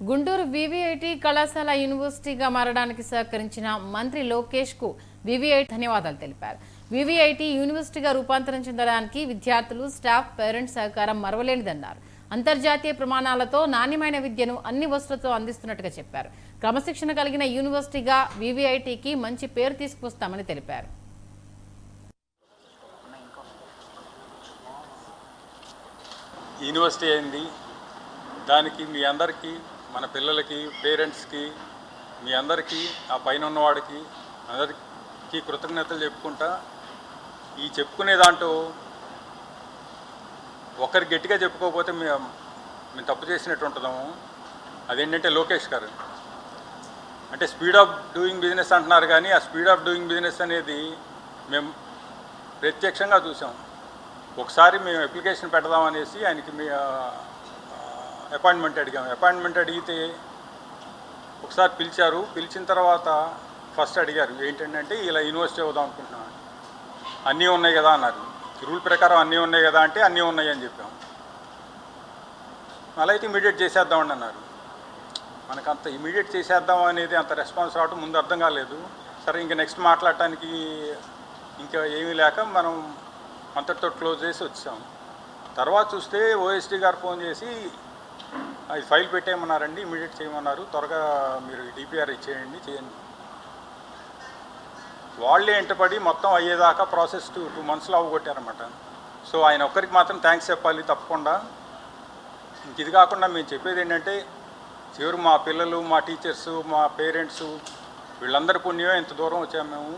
Guntur VVIT కళాశాల యూనివర్సిటీగా మారడానికి సహకరించిన మంత్రి లోకేష్ కు వివిఐటి ధన్యవాదాలు తెలిపారు. వివిఐటి యూనివర్సిటీగా రూపాంతరం చెందడానికి విద్యార్థులు, స్టాఫ్, పేరెంట్స్ సహకారం మరవలేనిదన్నారు. అంతర్జాతీయ ప్రమాణాలతో నాణ్యమైన విద్యను అన్ని వసతులతో అందిస్తున్నట్టుగా చెప్పారు. క్రమశిక్షణ కలిగిన యూనివర్సిటీగా వివిఐటికి మంచి పేరు తీసుకువస్తామని తెలిపారు. యూనివర్సిటీ అయింది, దానికి మీ అందరికీ, మన పిల్లలకి, పేరెంట్స్కి, మీ అందరికీ, ఆ పైన ఉన్నవాడికి అందరికీ కృతజ్ఞతలు చెప్పుకుంటా. ఈ చెప్పుకునే దాంట్లో ఒకరు గట్టిగా చెప్పుకోకపోతే మేము తప్పు చేసినట్టు ఉంటుందాము. అదేంటంటే లోకేష్ గారు అంటే స్పీడ్ ఆఫ్ డూయింగ్ బిజినెస్ అంటున్నారు, కానీ ఆ స్పీడ్ ఆఫ్ డూయింగ్ బిజినెస్ అనేది మేము ప్రత్యక్షంగా చూసాం. ఒకసారి మేము అప్లికేషన్ పెడదామనేసి ఆయనకి అపాయింట్మెంట్ అడిగితే ఒకసారి పిలిచారు. పిలిచిన తర్వాత ఫస్ట్ అడిగారు ఏంటంటే ఇలా యూనివర్సిటీ అవుదాం అనుకుంటున్నాను, అన్నీ ఉన్నాయి కదా అన్నారు. రూల్ ప్రకారం అన్నీ ఉన్నాయి కదా అంటే అన్నీ ఉన్నాయి అని చెప్పాం. అలా అయితే ఇమీడియట్ చేసేద్దామని అన్నారు. మనకు అంత ఇమీడియట్ చేసేద్దాం అనేది అంత రెస్పాన్స్ రావడం ముందు అర్థం కాలేదు. సరే ఇంకా నెక్స్ట్ మాట్లాడటానికి ఇంకా ఏమీ లేక మనం అంతటితో క్లోజ్ చేసి వచ్చాం. తర్వాత చూస్తే ఓఎస్డీ గారు ఫోన్ చేసి అది ఫైల్ పెట్టేయమన్నారండి, ఇమీడియట్ చేయమన్నారు, త్వరగా మీరు డిపిఆర్ చేయండి. వాళ్ళే ఎంటపడి మొత్తం అయ్యేదాకా ప్రాసెస్ 2 monthsలో అవగొట్టారన్నమాట. సో ఆయన ఒక్కరికి మాత్రం థ్యాంక్స్ చెప్పాలి తప్పకుండా. ఇంక ఇది కాకుండా మేము చెప్పేది ఏంటంటే చివరి మా పిల్లలు, మా టీచర్సు, మా పేరెంట్సు వీళ్ళందరి పుణ్యమే ఇంత దూరం వచ్చాము మేము.